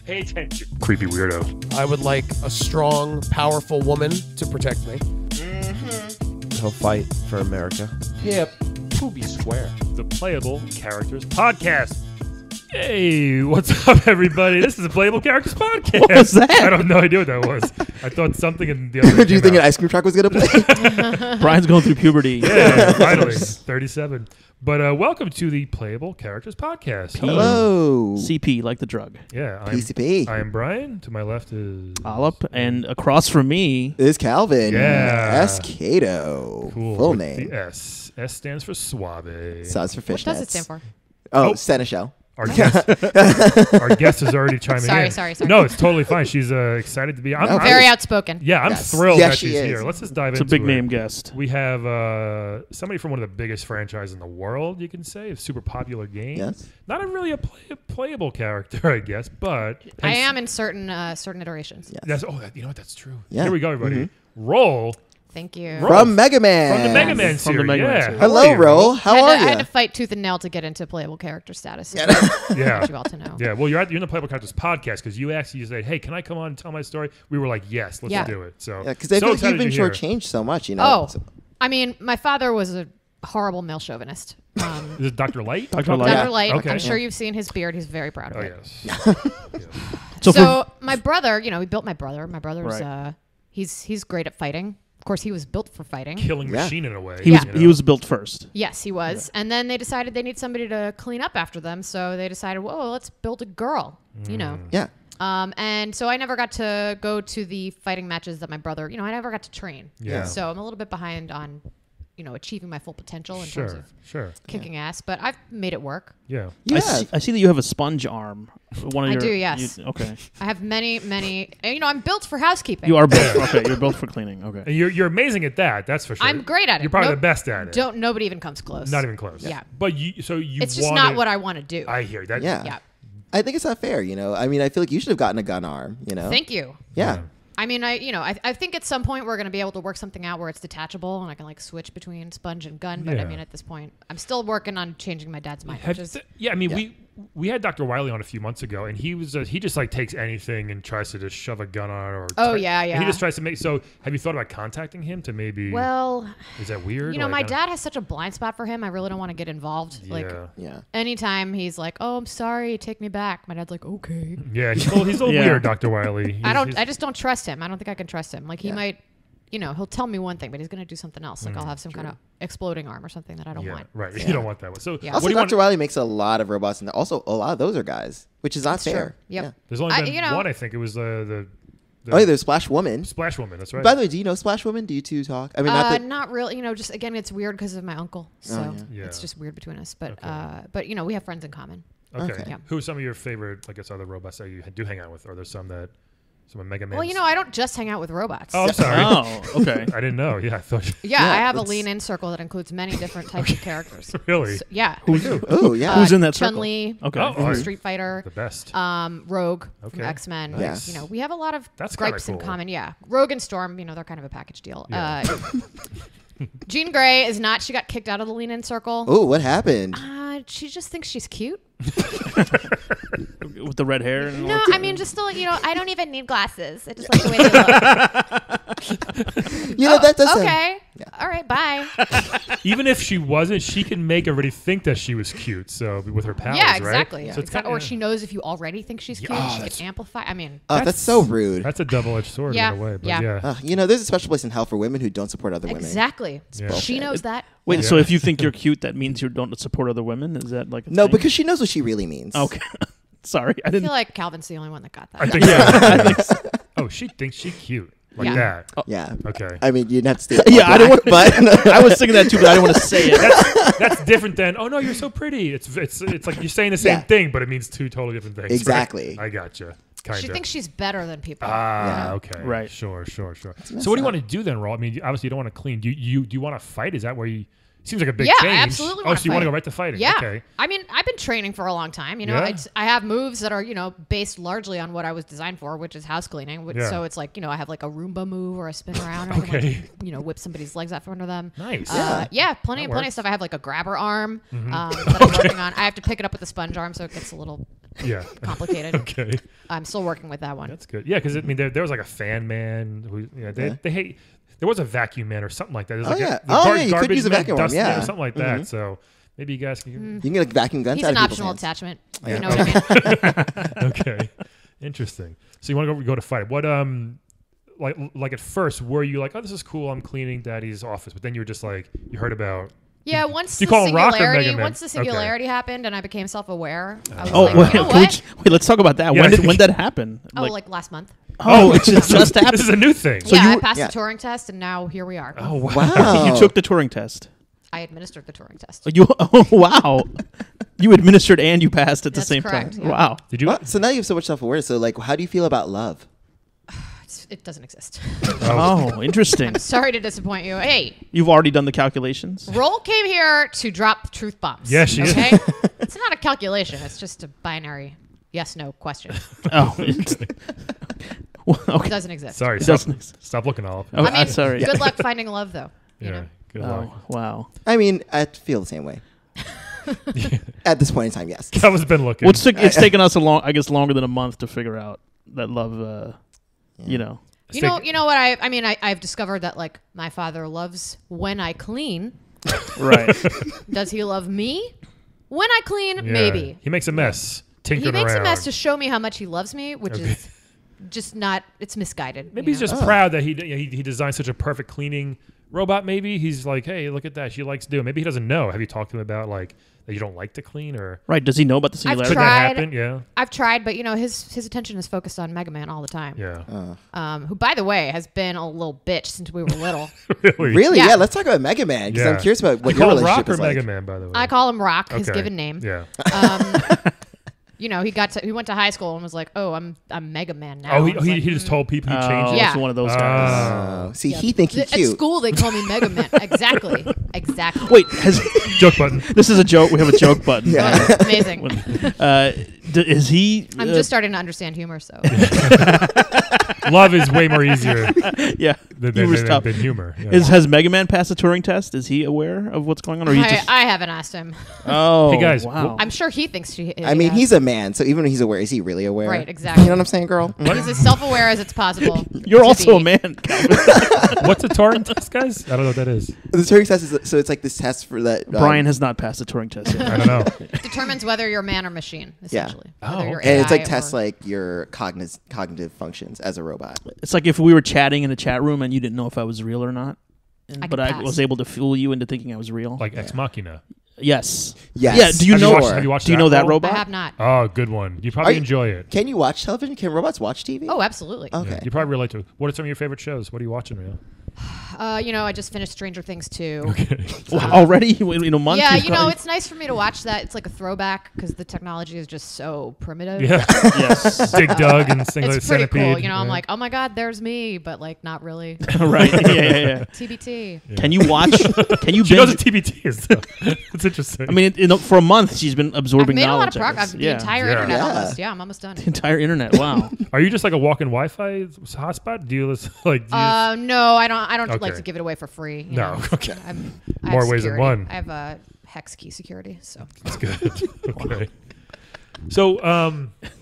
Pay attention, creepy weirdo. I would like a strong, powerful woman to protect me. He'll fight for America. Hip, poopy square. The Playable Characters Podcast. Hey, what's up, everybody? This is the Playable Characters Podcast. What was that? I have no idea what that was. I thought something in the other. Do you think an ice cream truck was going to play? Brian's going through puberty. Yeah, finally. 37. But welcome to the Playable Characters Podcast. Hello. CP, like the drug. Yeah, PCP. I am Brian. To my left is Alep, and across from me Is Calvin. Yeah. S. Cato. cool. Full with name. The S. S stands for Suave. Sounds for What fishnets. does it stand for? Oh, Oh. Seneschal. Our guest is already chiming in. Sorry. No, it's totally fine. She's excited to be. I'm Very outspoken. Yeah, I'm Yes. thrilled Yes, that she she's is. here. Let's just dive it's a into big it. name guest. We have somebody from one of the biggest franchises in the world, you can say, a super popular game. Yes. Not really a playable character, I guess, but I am in certain iterations. Yes. That's you know what? That's true. Yeah. Here we go, everybody. Roll Thank you. From Megaman. from the Megaman From the series. Megaman Yeah. series. How Hello, are you, Ro. How are I had you? to fight tooth and nail to get into playable character status. Yeah. Yeah. I want you all to know. Yeah, well, you're in the Playable Characters podcast because you said, "Hey, can I come on and tell my story?" We were like, "Yes, let's Yeah. do it." So, Yeah, because I feel like excited you've been you're here. shortchanged so much, you know. Oh, So- I mean, my father was a horrible male chauvinist. Is it Dr. Light? Dr. Light. Dr. Yeah. Light, Okay. I'm sure you've seen his beard. He's very proud of Oh it. yes. So, My brother, we built my brother. My brother's Right. he's great at fighting. Of course, he was built for fighting. Killing Yeah. machine in a way. he was you know? he was built first. Yes, he was. And then they decided they need somebody to clean up after them. So they decided, whoa, let's build a girl, you know. yeah. And so I never got to go to the fighting matches that my brother, I never got to train. Yeah. So I'm a little bit behind on, achieving my full potential in terms of Sure. kicking ass, but I've made it work. Yeah. You I have. see that you have a sponge arm. One of I your, do, yes. Okay. I have many, I'm built for housekeeping. You are built. Okay, you're built for cleaning. Okay. And you're amazing at that. That's for sure. I'm great at it. You're probably Nope. the best at it. Nobody even comes close. Not even close. Yeah. But you It's just not what I want to do. I hear that. Yeah. Yeah. I think it's not fair, you know. I mean, I feel like you should have gotten a gun arm, you know. Thank you. Yeah. I mean, I think at some point we're going to be able to work something out where it's detachable and I can like switch between sponge and gun. But Yeah. I mean, at this point, I'm still working on changing my dad's mind. Have- Which is, yeah, I mean, we had Dr. Wiley on a few months ago, and he was he just like takes anything and tries to just shove a gun on it. Or Oh, and yeah. he just tries to make. So, have you thought about contacting him to maybe? well, is that weird? my Like, dad has such a blind spot for him. I really don't want to get involved. Yeah. Like Yeah. anytime he's like, "Oh, I'm sorry, take me back." My dad's like, "Okay." yeah, he's a little Yeah. weird, Dr. Wiley. I just don't trust him. I don't think I can trust him. Like he might, he'll tell me one thing, but he's going to do something else. Like I'll have some kind of exploding arm or something that I don't Yeah, want. right. You don't want that one. So, Yeah. Also, what do you Dr. want? Wiley makes a lot of robots, and also a lot of those are guys, which is not That's true. fair. Yep. Yeah. There's only been one. I think it was the Oh, yeah, there's Splash Woman. Splash Woman. That's right. By the way, do you know Splash Woman? Do you two talk? I mean, Not really. Just again, it's weird because of my uncle. So yeah. it's just weird between us. But Okay. but we have friends in common. okay. Okay. Yeah. Who are some of your favorite, I guess, other robots that you do hang out with? Are there some of Mega Man? Well, I don't just hang out with robots. Oh, I'm sorry. Oh, okay. I didn't know. Yeah, I thought. Yeah, Yeah, I have a let's- lean-in circle that includes many different types of characters. Really? So, yeah. oh, yeah. Who's in that circle? Chun-Li, Okay. Oh, from right. Street Fighter, The best. Rogue Okay. from X-Men. Nice. We have a lot of That's kinda gripes in cool. common. Yeah, Rogue and Storm, they're kind of a package deal. Yeah. Jean Grey is not. She got kicked out of the lean-in circle. Oh, what happened? She just thinks she's cute. With the red hair. And No, all I mean, just still, I don't even need glasses. I just like the way they look. You know, that does sound- Okay. All right. Bye. Even if she wasn't, she can make everybody think that she was cute. So with her powers, Yeah, right? exactly. So it's kinda, Or she knows if you already think she's cute, she can amplify. I mean, Oh, that's so rude. That's a double-edged sword Yeah, in a way. But yeah. yeah. You know, there's a special place in hell for women who don't support other women. exactly. Yeah. She knows that. Wait, Yeah. so if you think you're cute, that means you don't support other women? Is that like a No, thing? because she knows what she really means. Okay. Sorry, I I didn't. feel like Calvin's the only one that got that. I think so. Oh, she thinks she's cute. Like Yeah. that. Yeah. Okay. I mean, you didn't have to stay. Yeah, I didn't want- but I was thinking that too, but I didn't want to say it. That's different than, oh no, you're so pretty. It's like you're saying the same Yeah. thing, but it means two totally different things. right? Exactly. I gotcha. Kind She of. thinks she's better than people. Ah, okay. Right. Sure. So what do you want to do then, Raul? I mean, obviously you don't want to clean. Do you want to fight? Is that where you? Seems like a big Yeah, I change. absolutely Oh, wanna so you want to fight. go right to fighting? Yeah. Okay. I mean, I've been training for a long time. Yeah? I have moves that are, based largely on what I was designed for, which is house cleaning. Yeah. So it's like, I have like a Roomba move or a spin around. Or Okay. I can, like, whip somebody's legs out from under them. Nice. Yeah, plenty That of works. stuff. I have like a grabber arm Mm-hmm. that I'm working on. I have to pick it up with a sponge arm, so it gets a little little complicated. Okay. I'm still working with that one. That's good. Yeah, because I mean, there was like a fan man who they hate. There was a vacuum man or something like that. There's like yeah. the you could use a vacuum one, dust man yeah. or something like that. So maybe you guys can. You can get like vacuum guns He's out an of people's optional hands. attachment. Yeah. You know what I mean? Okay, interesting. So you want to go to fight? What like at first were you like, oh, this is cool, I'm cleaning Daddy's office, but then you were just like, you heard about. Yeah, once you the call him Rock or singularity, Megaman? once the singularity happened and I became self-aware, I was Oh, like, wait, you know what? wait, let's talk about that. Yeah. When did that happen? Oh, like last month. Oh, it just happened. This is a new thing. So Yeah, you- I passed yeah. the Turing test and now here we are. Oh wow. Wow. You took the Turing test. I administered the Turing test. Oh wow! You administered and you passed at the That's same correct, time. yeah. Wow! Did you? What? So now you have so much self-awareness. So like, how do you feel about love? It doesn't exist. Oh, interesting. Sorry to disappoint you. Hey, You've already done the calculations. Roll came here to drop truth bombs. Yeah, she is. okay? It's not a calculation. It's just a binary yes/no question. Oh, well, It okay. doesn't exist. Sorry. It Stop, doesn't exist. stop looking all up. Oh, I mean, sorry. good luck finding love, though. You Yeah. know? Good luck. Oh, wow. I mean, I feel the same way. At this point in time, yes. That was been looking. Well, it's taken us longer than a month to figure out that love. You know. You know what? I mean, I've discovered that like my father loves when I clean. Right. Does he love me when I clean? Yeah. Maybe. He makes a mess. He Tinkering makes around. a mess to show me how much he loves me, which Okay. is just not. It's misguided. Maybe you he's know? just proud that he designed such a perfect cleaning robot. Maybe he's like, hey, look at that. She likes to do it. Maybe he doesn't know. Have you talked to him about like that you don't like to clean or Right. Does he know about the I've singularity? could that tried. happen? Yeah. I've tried, but you know his attention is focused on Megaman all the time. Yeah. Who, by the way, has been a little bitch since we were little. Really? Really? Yeah. Yeah. Let's talk about Mega Man because Yeah. I'm curious about what You your call him relationship Rock or is like. Mega Man, by the way? I call him Rock, his Okay. given name. Yeah. You know, he went to high school and was like, "Oh, I'm Megaman now." Oh, And I was he like, just told people he changed Oh, it. Yeah. it's one of those guys. Oh, see, he think he's At cute. school, they call me Megaman. Exactly. Wait, Joke button. this is a joke. We have a joke button. Yeah. Oh, amazing. Is he? I'm just starting to understand humor, so Love is way more easier Yeah. Humor's tough. than humor. Yeah. Has Mega Man passed the Turing test? Is he aware of what's going on, or he just? I haven't asked him. Oh, Hey, guys, Wow. I'm sure he thinks he. I mean, has. he's a man, so even when he's aware, is he really aware? Right, exactly. You know what I'm saying, girl? He's as self-aware as it's possible. You're to also be. a man, Calvin. What's a Turing test, guys? I don't know what that is. The Turing test is so it's like this test for that. Brian has not passed the Turing test yet. I don't know. Determines whether you're man or machine, essentially. Oh, Whether you're okay. and it's like AI tests or- like your cognitive functions as a robot. It's like if we were chatting in a chat room and you didn't know if I was real or not, I but could I pass. was able to fool you into thinking I was real. Like Ex Machina. Yes. Yes. Yeah. Do you Have know? have you watched do you know that role? I robot? have not. Oh, good one. You probably Are you- enjoy it. Can you watch television? Can robots watch TV? Oh, absolutely. Okay. Yeah, you probably relate to it. What are some of your favorite shows? What are you watching, Rio? You know, I just finished Stranger Things 2. Okay. Wow, already in a month. Yeah, you've you know, gone- it's nice for me to watch that. It's like a throwback because the technology is just so primitive. Yeah. yes. Dig Dug and Single It's pretty Centipede. cool. You know, I'm Yeah. like, oh my God, there's me, but like not really. right. Yeah. TBT. Yeah. Can you watch? Can you She knows binge? what TBT is, though. It's interesting. I mean, for a month she's been I've absorbing made a lot knowledge. of I progress. guess. The Yeah. entire Yeah. internet Yeah. almost. Yeah, I'm almost done. The entire internet. Wow. Are you just like a walking Wi-Fi hotspot? Do you listen, like? Do you No, I don't like Okay. to give it away for free. you No, know. okay. I More have ways than security. one. I have a hex key security, so That's good. Okay. So,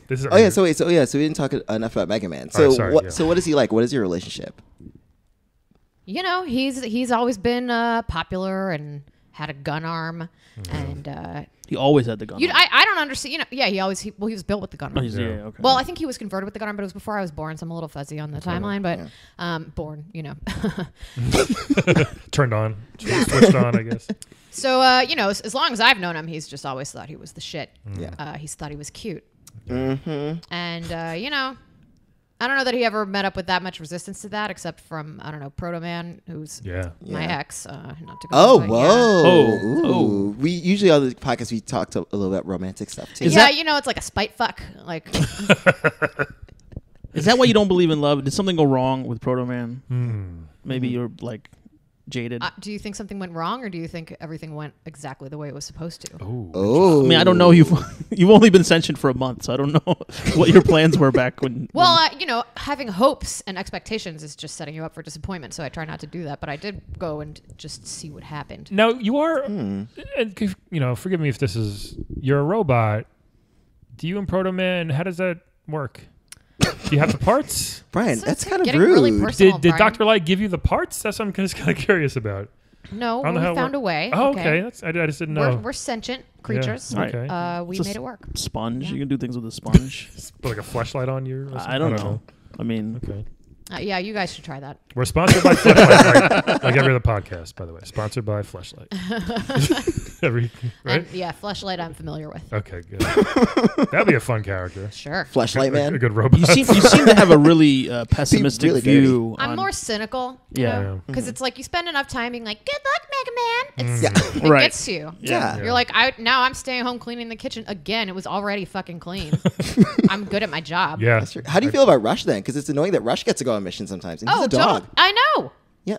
this is. Oh yeah. So wait. So yeah. So we didn't talk enough about Mega Man. So Alright, sorry, what? yeah. So what is he like? What is your relationship? you know, he's always been popular and had a gun arm, Mm-hmm. and He always had the gun. on. I don't understand. You know, yeah, he was built with the gun Oh, arm. he's- Yeah. yeah, okay. Well, I think he was converted with the gun arm, but it was before I was born, so I'm a little fuzzy on the timeline. But born, you know. Turned on, switched on, I guess. So you know, as long as I've known him, he's just always thought he was the shit. Yeah. He's thought he was cute, Mm-hmm. and you know, I don't know that he ever met up with that much resistance to that, except from I don't know Proto Man, who's Yeah. my Yeah. ex. Not to go Oh, into it, whoa. Oh, Ooh. We usually on the podcast we talk a little about romantic stuff too. Is Yeah, that- you know, it's like a spite fuck. Like, Is that why you don't believe in love? Did something go wrong with Proto Man? Hmm. Maybe you're like jaded. do you think something went wrong, or do you think everything went exactly the way it was supposed to? Oh. Oh. I mean, I don't know. You've only been sentient for a month, so I don't know what your plans were back when. Well, you know, having hopes and expectations is just setting you up for disappointment. So I try not to do that. But I did go and just see what happened. Now you are, and you know, forgive me if this is, you're a robot, Do you and Proto Man? How does that work? Do you have the parts? Brian, So that's it's kind of getting rude. really personal. Did Brian. Dr. Light give you the parts? That's what I'm just kind of curious about. No, I don't know we how it found worked. a way. Oh, okay. I just didn't know. We're sentient creatures. Right. Okay. We It's a made it work. Sponge. Yeah. You can do things with a sponge. Put like a fleshlight on you? Or something? I don't know. I mean, Okay. Yeah, you guys should try that. We're sponsored by Fleshlight, like every other podcast, by the way. Sponsored by Fleshlight. Right? And, yeah, Fleshlight I'm familiar with. Okay, good. That'd be a fun character. Sure. Fleshlight A Man. good robot. you seem to have a really pessimistic really view. I'm on, more cynical. Yeah. Because it's like you spend enough time being like, good luck, Mega Man. Yeah. It Right. gets to you. Yeah. You're like, now I'm staying home cleaning the kitchen again. It was already fucking clean. I'm good at my job. Yeah. That's true. How do you feel about Rush then? Because it's annoying that Rush gets to go on missions sometimes. And he's Oh, a dog. I know. Yeah.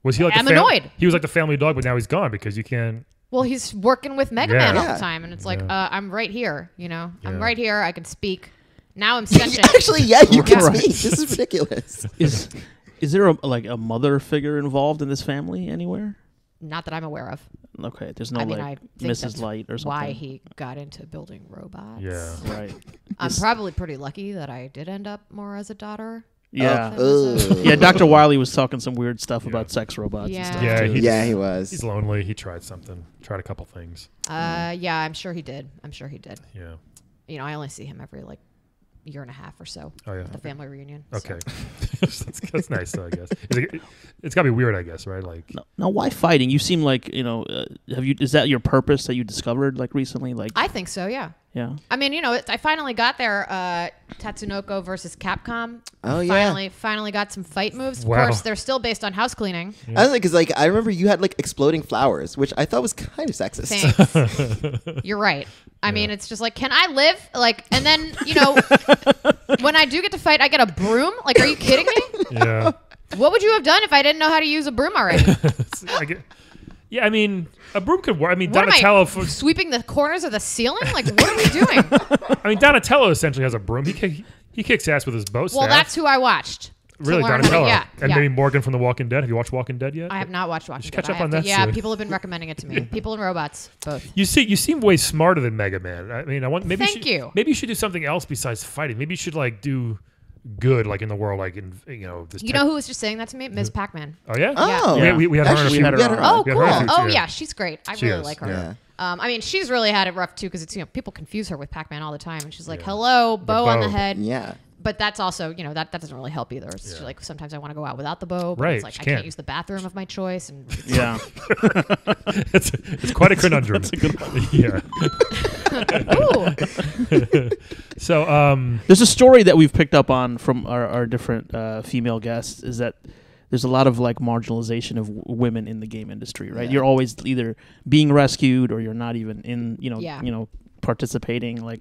Was he like I'm the annoyed. He was like the family dog, but now he's gone because you can't. Well, he's working with Mega Yeah. Man all Yeah. the time, and it's like, Yeah. I'm right here. I'm Yeah. right here. I can speak. Now I'm sentient. Actually, yeah, you can Right. speak. This is ridiculous. Is there a mother figure involved in this family anywhere? Not that I'm aware of. Okay, there's no I think Mrs. that's Light or something. why he got into building robots. Yeah. Right. I'm probably pretty lucky that I did end up more as a daughter. Yeah. Ugh. Yeah, Dr. Wiley was talking some weird stuff about sex robots Yeah. and stuff. Yeah, too. Yeah, he was. He's lonely. He tried something. Tried a couple things. Yeah, I'm sure he did. Yeah. I only see him every like year and a half or so. Oh, yeah. At the family reunion. Okay. So. that's nice, though, I guess. It's got to be weird, I guess, right? Like, Now, why fighting? You seem like is that your purpose that you discovered like recently? Like, I think so. Yeah. yeah. I mean, I finally got there. Tatsunoko versus Capcom. Oh, yeah. Finally got some fight moves. Of Wow. course, they're still based on house cleaning. I was like, because like I remember you had like exploding flowers, which I thought was kind of sexist. Thanks. You're right. I mean, it's just like, can I live? Like, and then when I do get to fight, I get a broom. Like, are you kidding me? yeah. What would you have done if I didn't know how to use a broom already? Yeah, I mean, a broom could work. I mean, What am Donatello. I, sweeping the corners of the ceiling? Like, what are we doing? I mean, Donatello essentially has a broom. He kicks ass with his bow staff. Well, that's who I watched. to Really, learn how to- Donatello. yeah, And yeah. maybe Morgan from The Walking Dead. Have you watched Walking Dead yet? I have not watched Walking should Dead. catch up I on have that to- Yeah, soon. people have been recommending it to me. People and robots, both. You seem way smarter than Mega Man. I mean, maybe Thank you. Maybe you should do something else besides fighting. Maybe you should like do good, like in the world, like in this. You know who was just saying that to me? Ms. Pac-Man. Oh yeah. Oh, Yeah. We had her. Actually, on a we few- had her on. Oh, Yeah, cool. her Oh, too, yeah, she's great. I She really is, like her. yeah. I mean, she's really had it rough too because people confuse her with Pac-Man all the time, and she's like, "Hello, bow on the bow. head." Yeah. But that's also, that doesn't really help either. It's just like sometimes I want to go out without the bow, but Right, it's like she I can't can't. use the bathroom of my choice, and Yeah. it's quite a conundrum. That's a good one. Yeah. ooh, So There's a story that we've picked up on from our different female guests is that there's a lot of like marginalization of women in the game industry, right? Yeah. You're always either being rescued or you're not even in, Yeah. participating. Like,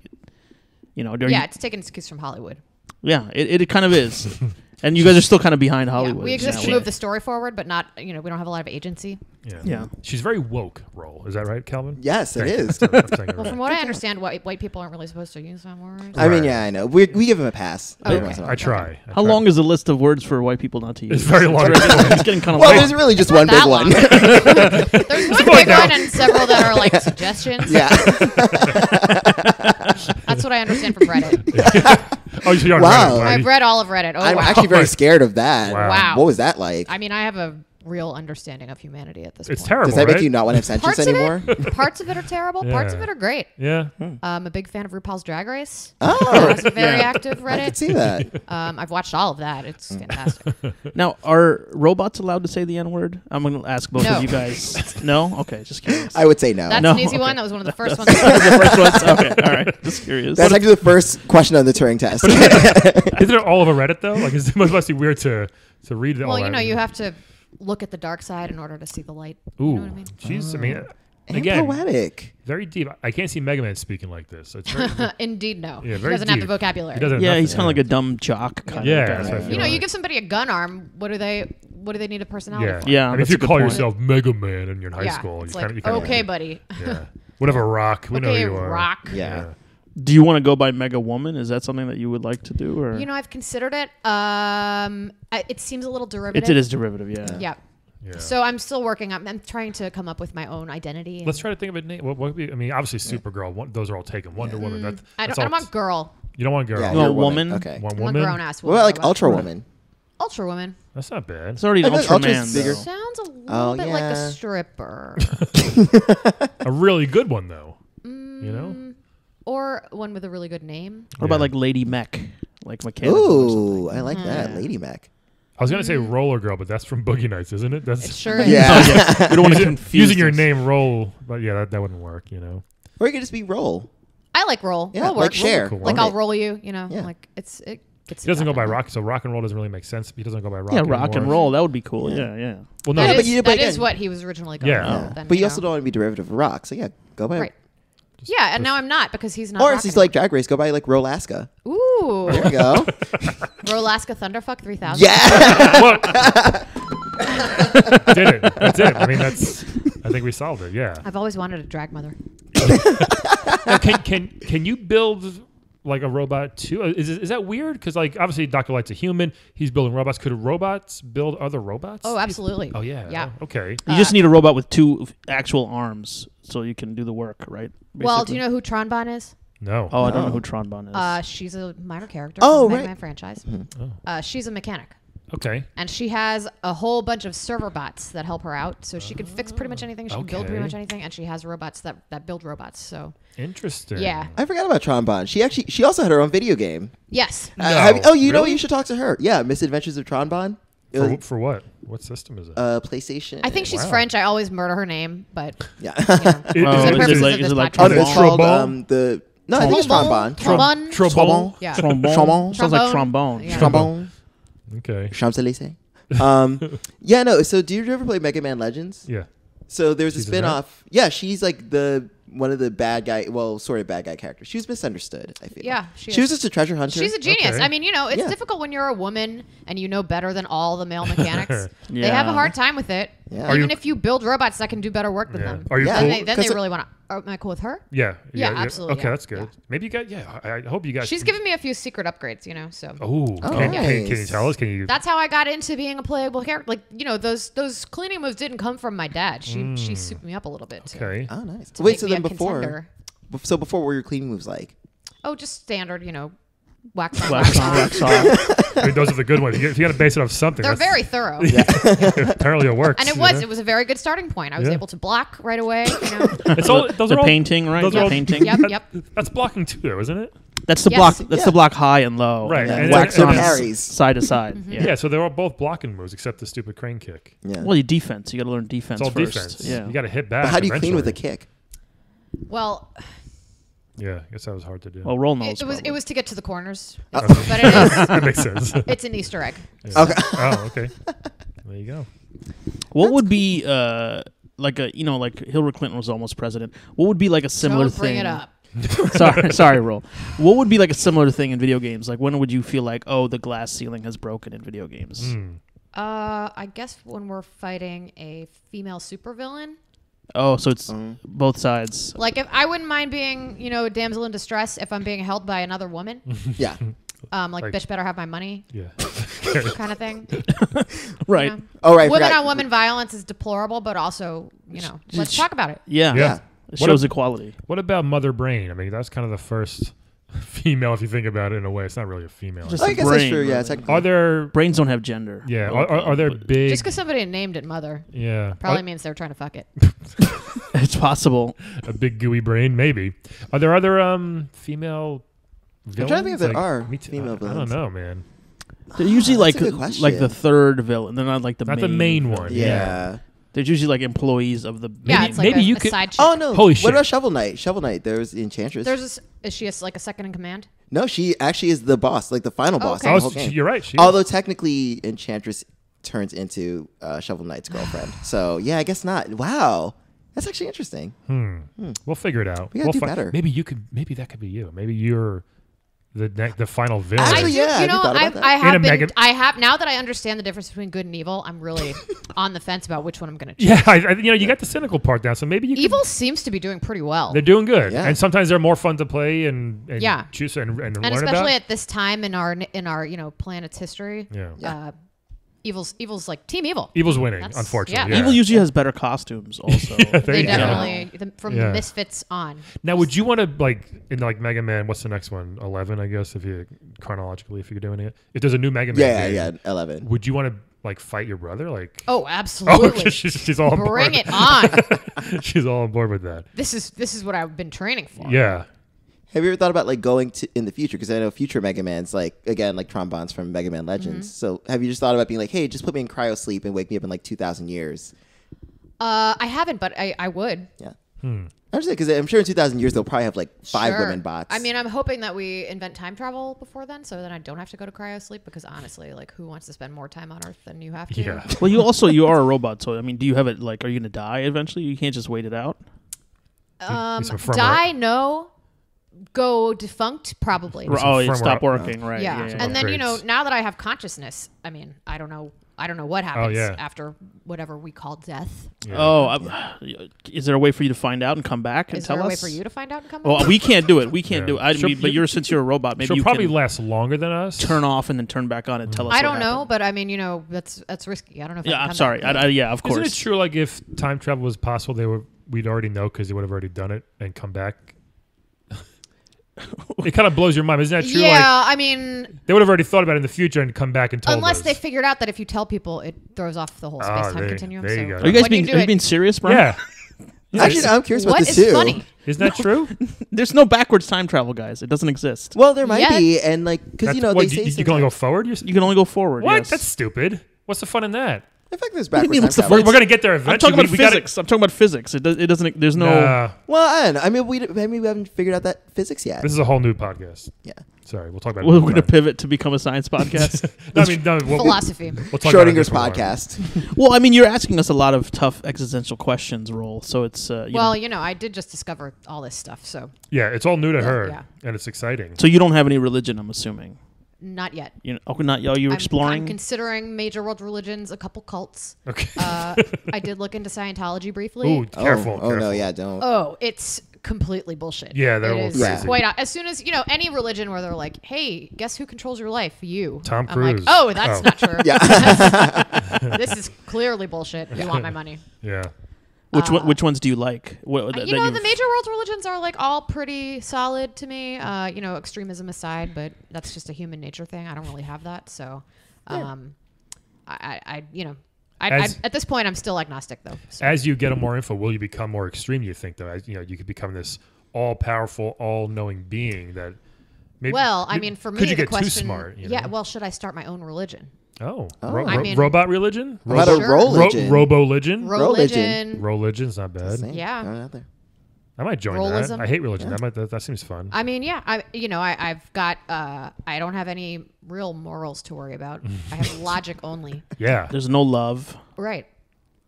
yeah, it's taking its cues from Hollywood. yeah, it kind of is. And you guys are still kind of behind Hollywood. Yeah, we exist in to that move way. the story forward, but not, we don't have a lot of agency. Yeah. She's very woke. Role is that right, Calvin? Yes, it Thank you. is. I'm saying it Well, right. from what I understand, white people aren't really supposed to use that word. I mean, Right. yeah, I know. We give him a pass. every Okay. once in a while. I try. How long is the list of words for white people not to use? It's very long. It's getting kind of Well, long. there's really just It's one not big that one. There's one going big down. one and several that are like suggestions. Yeah. That's what I understand from Reddit. Oh, you're on Wow. Reddit. I've read all of Reddit. Oh, I'm wow. actually very scared of that. Wow. What was that like? I mean, I have a real understanding of humanity at this It's point. terrible. Does that make right? you not want to have sentience Parts anymore? of it, parts of it are terrible. Parts of Yeah. it are great. Yeah. I'm a big fan of RuPaul's Drag Race. Oh, That's a very Yeah. active I could Reddit. see that. I've watched all of that. It's fantastic. Now, are robots allowed to say the N word? I'm going to ask both No. of you guys. No? Okay, just curious. I would say no. That's No, an easy okay. one. That was one of the first ones. the first one's okay. All right, just curious. That's actually the first question on the Turing test. Isn't it all of a Reddit though? Like, it must be weird to read it all. Well, that. you have to look at the dark side in order to see the light. Ooh, You know what I mean? she's. I mean, And again, poetic. very deep. I can't see Mega Man speaking like this. It's very, Indeed, no. Yeah, He very doesn't have the deep. vocabulary. he doesn't. have yeah, nothing, he's kind of like a dumb jock kind Yeah, of guy. that's what I feel. You know, like. you give somebody a gun arm. What do they need a personality Yeah. for? Yeah, I mean, if that's you a good call point. yourself Mega Man and you're in high Yeah, school, it's you like, kind of okay, buddy. Yeah. Whatever, Rock. We know who Okay, you are. Rock. Yeah. Do you want to go by Mega Woman? Is that something that you would like to do? Or I've considered it. It seems a little derivative. it is derivative, yeah. Yeah. Yeah. So I'm still working on. I'm trying to come up with my own identity. Let's try to think of a name. What would be? I mean, obviously, Supergirl. Those are all taken. Wonder Woman. I don't want girl. You don't want girl. Yeah, You want you're a woman? Okay. Want I want woman? grown ass What woman. about like Ultra Woman? Ultra Woman? That's not bad. It's already an I feel like Ultraman. Ultra's bigger. though. Sounds a little Oh, bit like a yeah. stripper. A really good one though. You know. Or one with a really good name. What about Yeah. like Lady Mech, like Mechanical or something? Ooh, I like that. Lady Mac. I was gonna say Roller Girl, but that's from Boogie Nights, isn't it? That's It sure is. Yeah. We don't want to confuse using your this. name Roll, but yeah, that wouldn't work. You know. Or you could just be Roll. I like roll. Yeah, roll like works. Cher. Cool. Like Okay. I'll roll you. You know, Yeah. like it gets. He doesn't go by done. rock, so rock and roll doesn't really make sense. He doesn't go by rock. Yeah, rock and anymore. roll. That would be cool. Yeah, yeah. Well, no, That but is, you- that but is again- what he was originally going Yeah. for. Then, But you know. also don't want to be derivative of rock. So yeah, go by. Right. Yeah, and now I'm not because he's not. Or if rocking he's like Drag Race, go by like Rollaska. it. Ooh, There you go. Rolaska Thunderfuck 3000. Yeah. Well, did it? That's it. I mean, I think we solved it. Yeah. I've always wanted a drag mother. Now, can you build like a robot too? Is that weird? Because like obviously Dr. Light's a human. He's building robots. Could robots build other robots? Oh, absolutely. Oh yeah. Yeah. Oh, okay. You just need a robot with 2 actual arms, so you can do the work, right? Well, do Basically. you know who Tronbon is? No. Oh, I don't know No. who Tronbon is. She's a minor character Oh, from the right. Megaman franchise. Oh. She's a mechanic. Okay. And she has a whole bunch of server bots that help her out. So she can fix pretty much anything. She can build pretty Okay. much anything. And she has robots that build robots. So, Interesting. yeah. I forgot about Tronbon. She also had her own video game. Yes. No. You know what? Really? You should talk to her. Yeah, Misadventures of Tronbon. It was, For what? What system is it? PlayStation. I think she's Wow. French. I always murder her name, but Yeah. you know. It- Oh, is For it- the purposes is it like- of is this it like podcast. Oh, it's called Trombone? No, I think it's Trombone. Tronbon. Trombone. Trombone? Yeah. Trombone. Trombone. Sounds like Trombone. trombone. Yeah. Trombone. Okay. Champs-Élysées. Yeah, no. So, do you ever play Mega Man Legends? Yeah. So there's a She's in that? spin-off. Yeah, she's like one of the bad guy, well, sort of bad guy characters. She was misunderstood, I feel. Yeah, She she was is. just a treasure hunter. She's a genius. Okay. I mean, it's Yeah. difficult when you're a woman and you know better than all the male mechanics. They have a Yeah. hard time with it. Yeah. Are Even you- if you build robots that can do better work than Yeah. them. Are you Yeah. cool? Then they 'Cause really want to. Am I cool with her? Yeah. Yeah, absolutely, Okay, yeah. that's good. Yeah. Maybe you got. Yeah. I hope you guys. She's giving me a few secret upgrades, So Oh. Oh, Can you nice. tell us? Can you? that's how I got into being a playable character. Like those cleaning moves didn't come from my dad. She souped me up a little bit. Okay. Oh, nice. To Wait, make so me then a before, contender. what were your cleaning moves like? Oh, just standard, wax on, Wax wax on, off. wax off. I mean, those are the good ones. You got to base it off something. They're That's- very thorough. Apparently, it works. And you know? it was a very good starting point. I was Yeah. able to block right away. It's all. Those the are all painting, right? those The are all- painting. Yep. That's blocking too, though, isn't it? That's the Yes. block. That's Yeah. the block high and low. Right, And then and wax they're on parries. side to side. Mm-hmm. Yeah. So they're all both blocking moves except the stupid crane kick. Yeah. Well, you defense. You got to learn defense It's all first. defense. Yeah. You got to hit back. But how do you clean with a eventually. kick? Well, Yeah, I guess that was hard to do. Well, roll knows. it was to get to the corners, Okay. but it is. That makes sense. It's an Easter egg. Yeah. Okay. Oh, okay. There you go. What would be like Hillary Clinton was almost president. What would be like a similar Don't thing? bring it up. sorry, roll. What would be like a similar thing in video games? Like when would you feel like, oh, the glass ceiling has broken in video games? I guess when we're fighting a female supervillain. Oh, so it's both sides. Like if I wouldn't mind being, a damsel in distress if I'm being held by another woman. Yeah. Like Like- bitch better have my money Yeah. kind of thing. Right. You know? Oh, right. Women forgot. on women violence is deplorable, but also, let's talk about it. Yeah. Yeah. It What shows a- equality. What about Mother Brain? I mean, that's kind of the first female, if you think about it in a way. It's not really a female. Just Oh, a I guess that's brain, true. Yeah. really. Technically. Are there? Brains don't have gender. Yeah. Are there big? Just because somebody named it mother Yeah. probably means they're trying to fuck it. It's possible. A big gooey brain, maybe. Are there other female? Villains? trying to think if there Like, are me too. female I don't villains. know, man. They're usually That's like a good question. like the third villain. They're not like the Not main the main villain. one. Yeah. They're usually like employees of the. Yeah, Maybe- it's like maybe a, you a could- side chick. Oh no! Holy what shit. about Shovel Knight? Shovel Knight. There's the Enchantress. Is she like a second in command? No, she actually is the boss, like the final boss okay. of the Oh, whole game. you're right. She Although technically, Enchantress turns into Shovel Knight's girlfriend. So yeah, I guess not. Wow, that's actually interesting. We'll figure it out. We gotta We'll do better. Maybe you could. Maybe that could be you. Maybe you're the final villain. Actually, yeah, have you thought about that? I In a have been. Mega- I have now that I understand the difference between good and evil. I'm really on the fence about which one I'm going to choose. Yeah, you got the cynical part down, so maybe you. Evil seems to be doing pretty well, They're doing good, Yeah. and sometimes they're more fun to play and Yeah. choose and learn and about. especially at this time in our planet's history. Yeah. Evil's like Team Evil. Evil's winning, That's- unfortunately. yeah. Yeah. Evil usually has better costumes. Also, There They you go. definitely from Yeah. the Misfits on. Now, would you want to in Mega Man? What's the next one? 11, I guess, if you chronologically, if you're doing it. If there's a new Mega Man, Yeah, game, 11. Would you want to fight your brother? Oh, absolutely. she's all on board. Bring it on. She's all on board with that. This is what I've been training for. Yeah. Have you ever thought about going to in the future? Because I know future Mega Man's like Trombone's from Mega Man Legends. Mm-hmm. So have you just thought about being like, hey, just put me in cryo sleep and wake me up in 2,000 years? I haven't, but I would. Yeah. I'm just saying because I'm sure in 2,000 years they'll probably have 5 Sure. women bots. I mean, I'm hoping that we invent time travel before then, so then I don't have to go to cryo sleep. Because honestly, who wants to spend more time on Earth than you have to? Yeah. well, you are a robot, so I mean, do you have it? Are you gonna die eventually? You can't just wait it out. Need some firmware. Die, no. Go defunct, probably. Some Oh, you firmware stop up- working, right? Yeah. yeah. And then Upgrades. now that I have consciousness, I mean, I don't know what happens yeah. after whatever we call death. Yeah. Oh, is there a way for you to find out and come back and Is tell there a way us? for you to find out and come? Well, back? we can't do it. We can't Yeah. do it. I She'll- mean, but since you're a robot, maybe She'll you probably can last longer than us. turn off and then turn back on and tell us. I what don't know, happened. but I mean, that's risky. I don't know if I Yeah, can I'm come sorry. back. Yeah, of course. Isn't it true? If time travel was possible, we'd already know because they would have already done it and come back. It kind of blows your mind, isn't that true? Yeah, I mean, They would have already thought about it in the future and come back and told unless us. they figured out that if you tell people, it throws off the whole space time continuum. there you so go. Are you guys when being do are you it- being serious, bro? Yeah. Actually, I'm curious about What this is too. funny? Isn't that true? There's no backwards time travel, guys. It doesn't exist. Well, there might Yeah. be, and because That's- they say you can only go sometimes- forward. You can only go forward. What? Yes. That's stupid. What's the fun in that? In fact, there's do you backwards mean, time what's the travel. We're going to get there eventually. I'm talking about We gotta- physics. I'm talking about physics. It doesn't. There's no. Well, I don't know. I mean, maybe we haven't figured out that physics yet. This is a whole new podcast. Yeah. Sorry, we'll talk about it. We're another going to time. pivot to become a science podcast. No, I mean, no, philosophy. We'll talk about it Schrodinger's different one. podcast. Well, I mean, you're asking us a lot of tough existential questions, Roll. So it's Well, I did just discover all this stuff, so Yeah, it's all new to her, yeah. and it's exciting. So you don't have any religion, I'm assuming. not yet. You're exploring. I'm considering major world religions, a couple cults. Okay. I did look into Scientology briefly. Ooh, careful. Oh no, careful. yeah, don't. Oh, it's completely bullshit. Yeah, they're It all is crazy. quite as soon as any religion where they're like, "Hey, guess who controls your life? You." Tom I'm like, Cruise. "Oh, that's Oh. not true. Yeah. This is clearly bullshit. You want my money." Yeah. Which ones do you like? The major world religions are all pretty solid to me. Extremism aside, but that's just a human nature thing. I don't really have that, so at this point I'm still agnostic though. So. As you get more info, will you become more extreme? You think, though, as you could become this all-powerful, all-knowing being that. Maybe, Well, I mean, for me, could you the get question, too smart? yeah. Well, should I start my own religion? Oh, I mean- robot religion, How about a Sure. religion? robo-religion. Religion. Religion's not bad. Same. Yeah. Throw it out there. I might join that. Rollism. I hate religion. Yeah. That seems fun. I mean, yeah. I've got. I don't have any real morals to worry about. I have logic only. Yeah, There's no love. Right.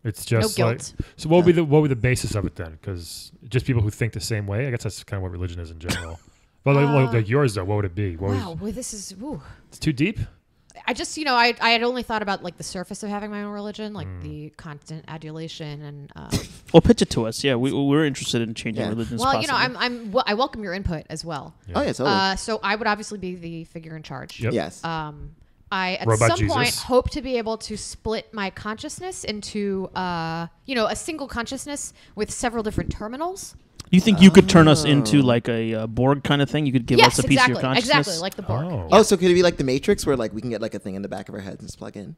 it's just No like. guilt. So what would be the basis of it then? Because just people who think the same way. I guess that's kind of what religion is in general. But like yours though, what would it be? Wow. Well, this is. Ooh. It's too deep. I just, I had only thought about the surface of having my own religion, the constant adulation and. Well, pitch it to us. Yeah, we're interested in changing Yeah. religions. Well, possibly. I welcome your input as well. Yeah. Oh yeah, totally. So I would obviously be the figure in charge. Yep. Yes. I at Robot some point Jesus. hope to be able to split my consciousness into a single consciousness with several different terminals. You think you could turn us into like a Borg kind of thing? You could give Yes, us a piece exactly, of your consciousness? exactly like the Borg. Oh. Oh, so could it be like the Matrix, where we can get a thing in the back of our heads and just plug in?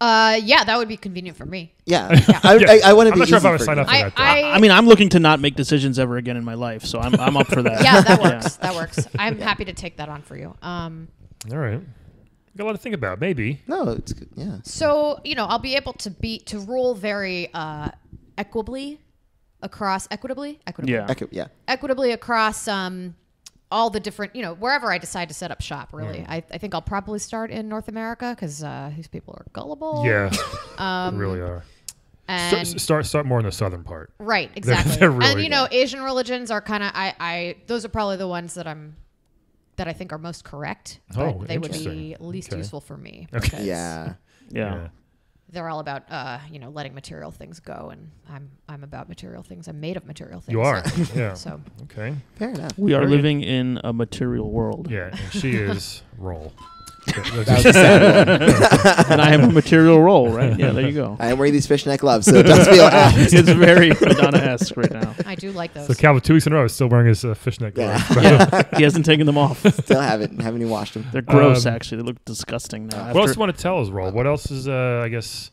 Yeah, that would be convenient for me. Yeah. Yeah. I want to I'm be. not sure if easy I would for sign you. up for that. Though. I mean, I'm looking to not make decisions ever again in my life, so I'm up for that. Yeah, that works. That works. I'm happy to take that on for you. All right. Got a lot to think about. Maybe. No, it's good. Yeah. So I'll be able to rule very equitably across Yeah. Yeah. equitably across all the different wherever I decide to set up shop. Really, I think I'll probably start in North America because these people are gullible. Yeah. They really are. and Start more in the southern part. right, exactly. they're really and Asian religions are kind of I those are probably the ones that I think are most correct. But Oh, they would be interesting. least Okay. useful for me. Okay. because Yeah. They're all about letting material things go, and I'm about material things. I'm made of material things. You are. Yeah. So Okay. Fair enough. We are Very good. living in a material world. Yeah. And she is roll. That was a sad one. And I have a material role, right? Yeah, there you go. I am wearing these fishnet gloves, so it does feel apt. It's very Madonna-esque right now. I do like those. So Calvin, 2 weeks in a row, is still wearing his fishnet gloves. Yeah, he hasn't taken them off. Still haven't even washed them. They're gross, actually. They look disgusting now. What else do you want to tell us, Roll? What else is, I guess,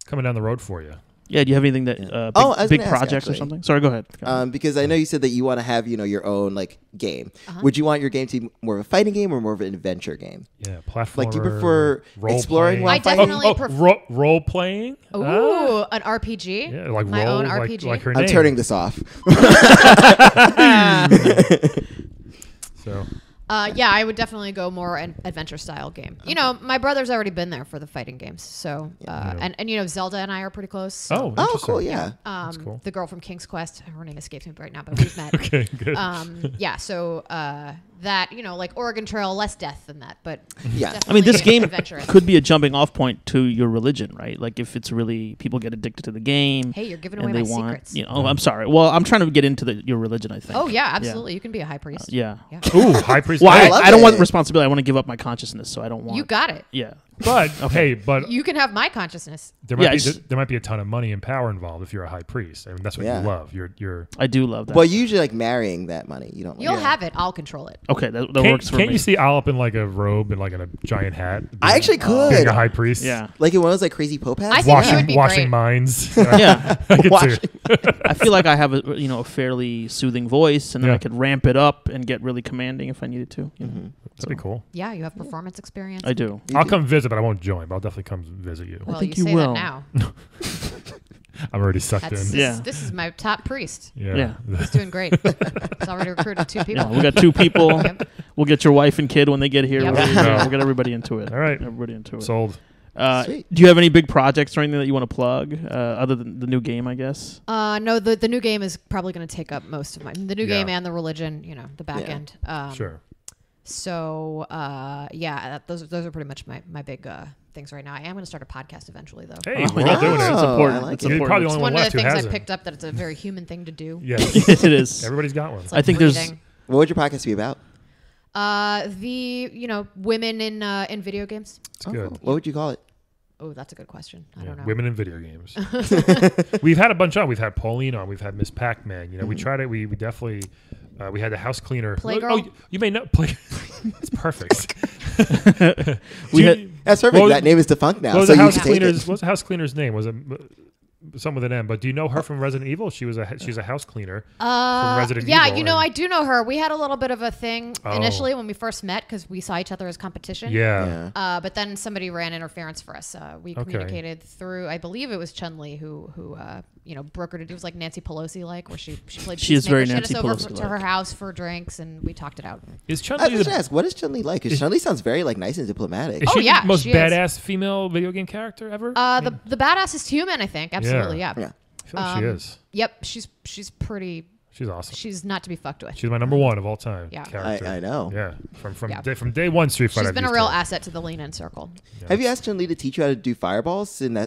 coming down the road for you? Yeah, do you have anything that I was big gonna ask, projects or actually. something? Sorry, go ahead. Because I know you said that you want to have your own like game. Would you want your game to be more of a fighting game or more of an adventure game? Yeah, platformer. Like, do you prefer role exploring playing? while I fighting? definitely role playing. Ooh, an RPG. Yeah, like my roll, own like, RPG. like her I'm name. turning this off. So Yeah, I would definitely go more an adventure style game. You know, my brother's already been there for the fighting games, so and you know, Zelda and I are pretty close. So, oh, Oh, interesting. cool. Yeah. That's cool. The girl from King's Quest, her name escapes me right now, but we've met. Okay, good. Yeah, so that, you know, like Oregon Trail, less death than that, but Yeah. I mean, this definitely game adventurous. could be a jumping off point to your religion, right? Like if it's really people get addicted to the game. Hey, you're giving and away they my want, secrets. You know, oh, I'm sorry. Well, I'm trying to get into your religion, I think. Oh yeah, absolutely. You can be a high priest. Yeah. Yeah. Ooh, high priest. Well, I love I don't want it. responsibility. I want to give up my consciousness, so I don't want. You got it. Yeah. But hey, but You can have my consciousness. there might Yeah, be it's- there might be a ton of money and power involved if you're a high priest. I mean, that's what Yeah. you love. You're. I do love that. Well, you usually like marrying that money. You don't. You'll like have it. I'll control it. okay, that Can't, works for can't me. you see Al up in like a robe and like in a giant hat? I actually could. Being a high priest. Yeah. Like in one of those like crazy Pope hats. I think he would Washing be washing great. minds. Yeah. I could Washing- see. I feel like I have a fairly soothing voice, and then Yeah. I could ramp it up and get really commanding if I needed to. You know? That'd be cool. Yeah, you have performance experience. I do. You I'll do. come visit, but I won't join. But I'll definitely come visit you. Well, think you you say will. that now. I'm already sucked That's, in. Yeah. This is my top priest. Yeah. He's doing great. He's already recruited 2 people. Yeah, we got 2 people. Yep. We'll get your wife and kid when they get here. Yep. We'll get everybody into it. All right. Everybody into it. Sold. Sweet. Do you have any big projects or anything that you want to plug other than the new game, I guess? No, the new game is probably going to take up most of the new Yeah. game and the religion, you know, the back Yeah. end. Sure. So, yeah, those are pretty much my big things right now. I am going to start a podcast eventually, though. Hey, Oh, we're all doing That's it. Oh, important. I like That's it. You're important. probably the It's only one one of left the who things I hasn't. picked up that it's a very human thing to do. Yes. It is. Everybody's got one. It's I like think there's- breathing. What would your podcast be about? Women in video games. It's good. What would you call it? Oh, that's a good question. I Yeah, don't know. women in video games. We've had a bunch on. We've had Pauline on. We've had Miss Pac-Man. You know, we tried it. We definitely. We had the house cleaner. Playgirl? You may know. It's perfect. We had- That's perfect. Well, that name is defunct now, What was so the you house can take cleaner's? it. What's the house cleaner's name? Was it something with an M? But do you know her from Resident Evil? She's a house cleaner from Resident yeah, Evil. you know, and- I do know her. We had a little bit of a thing Oh. initially when we first met because we saw each other as competition. Yeah. Yeah. But then somebody ran interference for us. We Okay. communicated through, I believe it was Chun-Li who brokered it. It was like Nancy Pelosi like, where she played. She is very Peacemaker. Nancy She had us over Pelosi-like. to her house for drinks, and we talked it out. Is Chun I was Li just the, gonna ask, what is Chun-Li like? Because Chun-Li sounds very like nice and diplomatic. is Oh, she yeah, the most she is. badass female video game character ever? The badass human, I think. Absolutely, yeah. Yeah. I feel like she is. Yep, she's pretty. She's awesome. She's not to be fucked with. She's my number one of all time. Yeah. Character. I know. Yeah. From Yeah. from day one, Street Fighter. She's been I've a used real her. asset to the lean in circle. Yeah. Have you asked Chun-Li to teach you how to do fireballs? And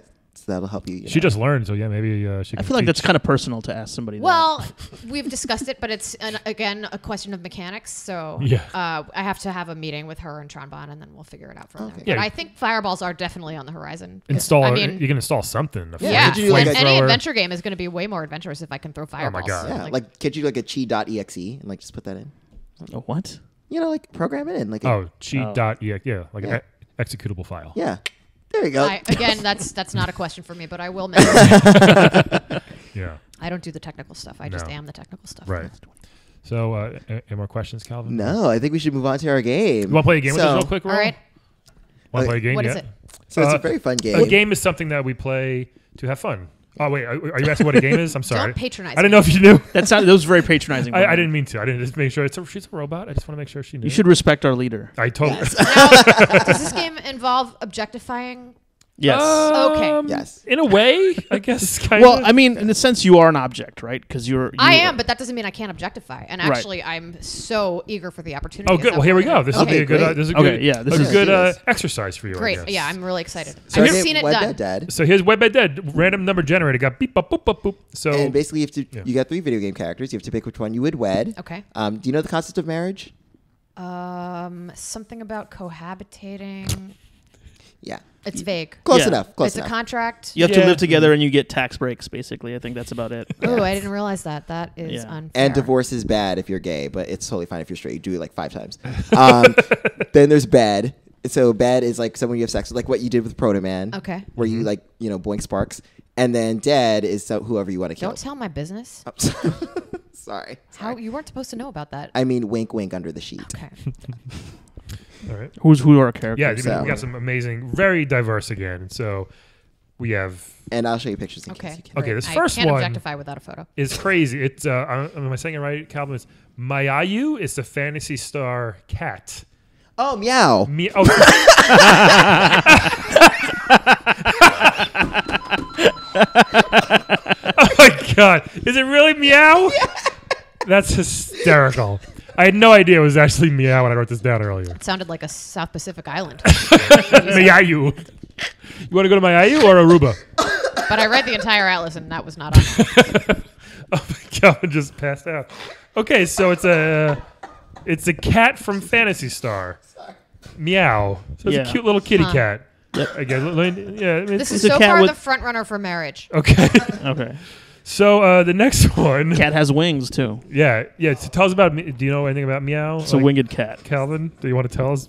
that'll help you. She just learned, so yeah, maybe she can I feel like teach. that's kind of personal to ask somebody. Well, we've discussed it, but it's again a question of mechanics. So Yeah. I have to have a meeting with her and Tronbon, and then we'll figure it out from there. Okay. But Yeah. I think fireballs are definitely on the horizon. 'Cause, install. I mean, you can install something. yeah. Could you do like and a- any flamethrower. adventure game is going to be way more adventurous if I can throw fireballs. God. Yeah, like could you like a chi.exe and like just put that in? that. Oh, what? You know, like program it in. Like Cheat.exe. Yeah, like Yeah. an executable file. yeah. There you go. Again, that's not a question for me, but I will mention Yeah. I don't do the technical stuff. I just No. am the technical stuff. Right. So, any more questions, Calvin? No, I think we should move on to our game. You want to play a game with us So- real quick, All Ron? right. Want to play a game? What is yet? it? So it's Uh, a very fun game. A game is something that we play to have fun. Oh wait, are you asking what a game is? I'm sorry. Don't patronize. I didn't me. know if you knew. That was very patronizing. I didn't mean to. I didn't just make sure she's a robot. I just want to make sure she knew. You should respect our leader. I totally. Yes. Now, does this game involve objectifying? Yes. Okay. Yes. In a way, I guess. Kind Well, of. I mean, in a sense, you are an object, right? Because I am, but that doesn't mean I can't objectify. And Right. actually, I'm so eager for the opportunity. Oh, Is good. that Well, here we we're gonna- go. This will be Okay, a good. great. This is a Okay, good. yeah, this a is- good Let's do this. exercise for you. I Great. guess. Yeah, I'm really excited. So I've our just game, seen it Web done. Dead Dead. So here's Web Dead Dead. Random number generator. Got beep, boop, boop, boop, boop. So And basically, Yeah. you got 3 video game characters. You have to pick which one you would wed. Okay. Do you know the concept of marriage? Something about cohabitating. Yeah. It's vague. Close Yeah. enough. Close It's a enough. contract. You have to Yeah. live together and you get tax breaks, basically. I think that's about it. Oh, I didn't realize that. That is Yeah. unfair. And divorce is bad if you're gay, but it's totally fine if you're straight. You do it like 5 times. Then there's bed. So bed is like someone you have sex with, like what you did with Proto Man. Okay. Where you like, boink sparks. And then dead is whoever you want to kill. Don't tell my business. Sorry. How you weren't supposed to know about that. I mean, wink, wink under the sheet. Okay. All right. Who are our characters? Yeah, So- we got some amazing, very diverse again. So we have And I'll show you pictures in Okay. case you can. Okay, great. this I first can't one- objectify without a photo. is crazy. It's am I saying it right, Calvin? It's Mayayu. It's the Fantasy Star cat. Oh, meow. Oh, oh my God! Is it really meow? That's hysterical. I had no idea it was actually meow when I wrote this down earlier. It sounded like a South Pacific island. Mayayu. You want to go to Mayayu or Aruba? But I read the entire atlas and that was not on there. Oh my God! I just passed out. Okay, so it's a cat from Fantasy Star. Meow. So it's Yeah. a cute little kitty Huh. cat. Again, yeah. I mean, This It's is a so cat far with- the front runner for marriage. okay. Okay. So the next one. Cat has wings, too. Yeah. So tell us about. Do you know anything about Meow? It's a winged cat. Calvin, do you want to tell us?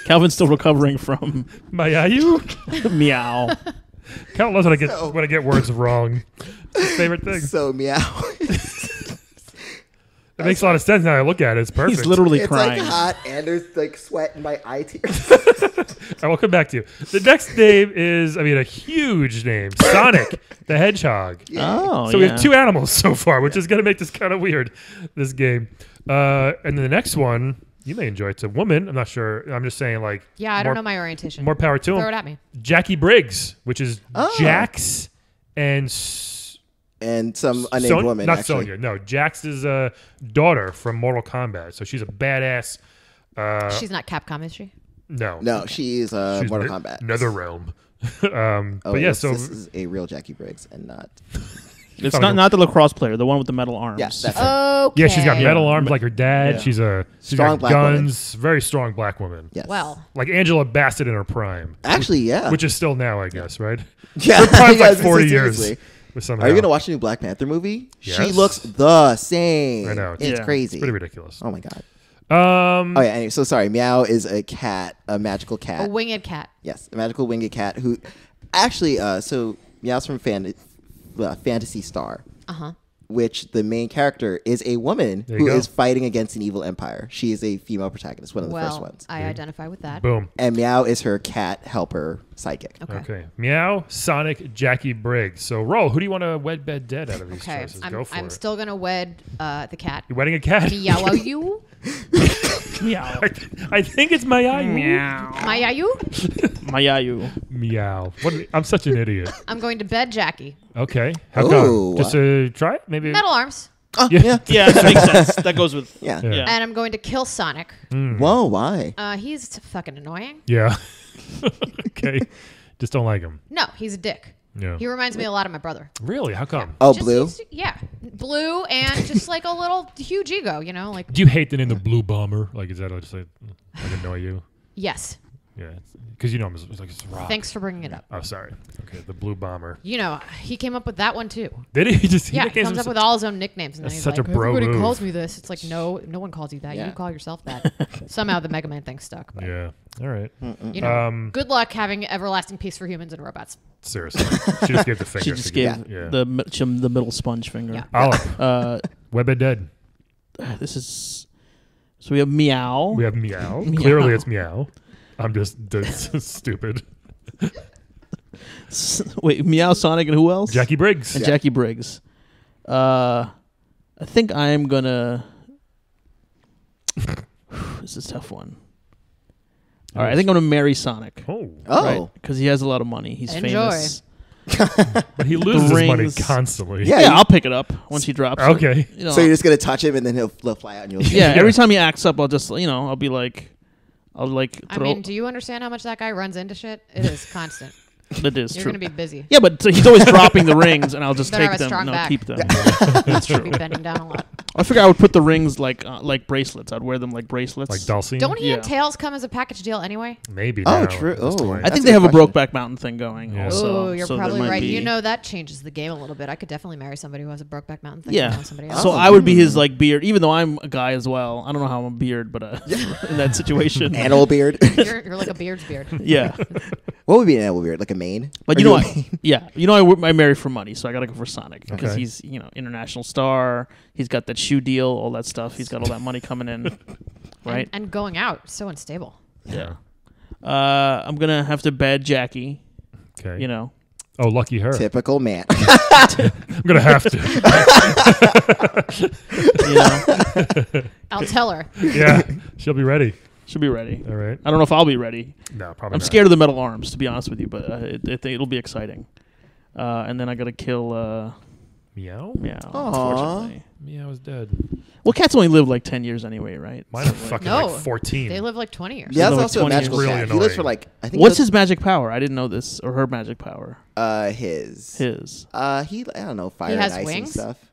Calvin's still recovering from Mayayu? meow. Calvin loves when I get words wrong. It's his favorite thing. So, meow. It makes a lot of sense now I look at it. It's perfect. He's literally It's crying. like hot and there's like sweat in my eye tears. I will come back to you. The next name is, a huge name. Sonic the Hedgehog. Oh, So yeah. we have 2 animals so far, which is going to make this kind of weird, this game. And then the next one, you may enjoy. It's a woman. I'm not sure. I'm just saying, like, Yeah, I don't know my orientation. more power to Throw him. it at me. Jackie Briggs, which is Oh. Jax and And some unnamed Son- woman, not actually. Sonya. No, Jax's daughter from Mortal Kombat. So she's a badass. She's not Capcom, is she? No, No, she's she's Mortal Kombat. Nether Realm. Oh, But yeah, yes, so this is a real Jackie Briggs and not. It's not the lacrosse player, the one with the metal arms. Yeah, that's Okay. yeah, she's got metal Yeah. arms like her dad. Yeah. She's Strong got black guns. Very strong black woman. Yes. Well, Like Angela Bassett in her prime, Actually, yeah. which is still now, I guess, right? yeah. Her prime's Yeah, like 40 years. seriously. Somehow. Are you going to watch the new Black Panther movie? She Yes. looks the same. I know. It's Yeah. crazy. It's pretty ridiculous. Oh, my God. Um, Oh, yeah. Anyway, so sorry. Meow is a cat, a magical cat. a winged cat. Yes, a magical winged cat who actually, so Meow's from Fantasy Star, which the main character is a woman There you who go. is fighting against an evil empire. She is a female protagonist, one of the first Well, ones. I identify with that. boom. And Meow is her cat helper psychic. Okay. Meow, Sonic, Jackie Briggs. So, Roll, who do you want to wed, bed, dead out of these Okay, choices? Go for I'm it. still gonna wed the cat. You're wedding a cat? Meow-you? Meow. I think it's Mayayu. Meow. Mayayu? Mayayu. Meow. I'm such an idiot. I'm going to bed Jackie. Okay. How Ooh. come? Just to try it? Maybe. Metal arms. Oh, Yeah. yeah. Yeah, that makes sense. That goes with. Yeah. Yeah. Yeah. And I'm going to kill Sonic. Whoa, why? He's fucking annoying. Yeah. Okay. Just don't like him. No, he's a dick. Yeah. He reminds me a lot of my brother. Really? How come? Oh, Just blue? used to- yeah. Blue and just like a little huge ego, like, Do you hate the name the Blue Bomber? Like, is that just like annoy you? yes. Yeah. Because you know him as like it's rock. Thanks for bringing it up. Oh, sorry. Okay. The Blue Bomber. He came up with that one too. Did he? He Yeah, he nicknames comes up himself- with all his own nicknames. And then That's he's such like, a bro everybody move. calls me this. It's like, no one calls you that. Yeah. You call yourself that. Somehow the Megaman thing stuck. But, Yeah. All right. good luck having everlasting peace for humans and robots. Seriously. She just gave the finger. She just to gave give- the middle sponge finger. Yeah. Olive. Web and dead. This is. So we have meow. We have meow. Meow. Clearly, it's meow. I'm just stupid. Wait, meow, Sonic, and who else? Jackie Briggs. And Jackie Briggs. I think I'm gonna. This is a tough one. All right, I think I'm gonna marry Sonic. Oh. Oh. Because he has a lot of money. He's Enjoy. famous. But he loses his money rings. constantly. Yeah, Yeah, you- I'll pick it up once he drops. it. Okay. You know, So you're just going to touch him and then he'll fly out and you'll yeah, every time he acts up, I'll just I'll be like, I'll like I throw. mean, do you understand how much that guy runs into shit? It is constant. That is You're true. going to be busy. Yeah, but so he's always dropping the rings, and I'll just Better take have a them strong and I'll back. keep them. That's true. Be bending down a lot. I figure I would put the rings like bracelets. I'd wear them like bracelets. Like Dulcie? Don't he Yeah. and Tails come as a package deal anyway? Maybe. Oh, now, true. at this Oh. point. I That's think a they have a good Brokeback Mountain thing going. Yeah. Also, Oh, you're so there probably might right. be- You know, that changes the game a little bit. I could definitely marry somebody who has a Brokeback Mountain thing. Yeah. Than somebody else. So Oh. I would be his like beard, even though I'm a guy as well. I don't know how I'm a beard, but in that situation, Animal beard. You're like a beard's beard. yeah. What would be an animal beard? Like a mane? But Or you know do what? Yeah, you know I marry for money, so I gotta go for Sonic because Okay. he's international star. He's got that shoe deal, all that stuff. He's got all that money coming in, right? And going out, so unstable. Yeah. I'm gonna have to bed Jackie. Okay. You know, Oh, lucky her. Typical man. I'm gonna have to. you know, I'll tell her. Yeah. She'll be ready. she'll be ready. All right. I don't know if I'll be ready. No, probably I'm not. scared of the metal arms, to be honest with you, but it'll be exciting. And then I gotta kill Meow. Meow. Aw. Unfortunately, Meow is dead. well, cats only live like 10 years anyway, right? Mine are fucking No. like 14. They live like 20 years. Yeah, that's like also a 20 magical years. cat. Really He lives for annoying. like I think. What's his magic power? I didn't know this, or her magic power. his? His. I don't know, fire has and ice wings? and stuff.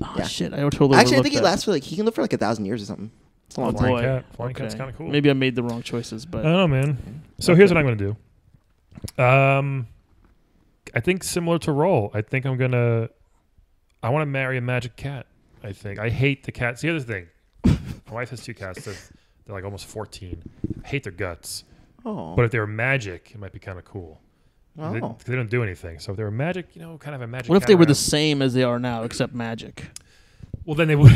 Oh Yeah. shit! I totally. Actually, I overlooked think he that. lasts for he can live for like 1,000 years or something. It's a long Oh, time. boy. Flying cat's Okay. kind of cool. Maybe I made the wrong choices, but I don't know, man. So here's what I'm gonna do. I think similar to Roll. I think I want to marry a magic cat. I think I hate the cats. Here's the thing. My wife has 2 cats. They're like almost 14. I hate their guts. Oh. But if they were magic, it might be kind of cool. They, Oh. they don't do anything. So if they were magic, kind of a magic. what if cat they were the around- same as they are now, except magic? Well, then they would.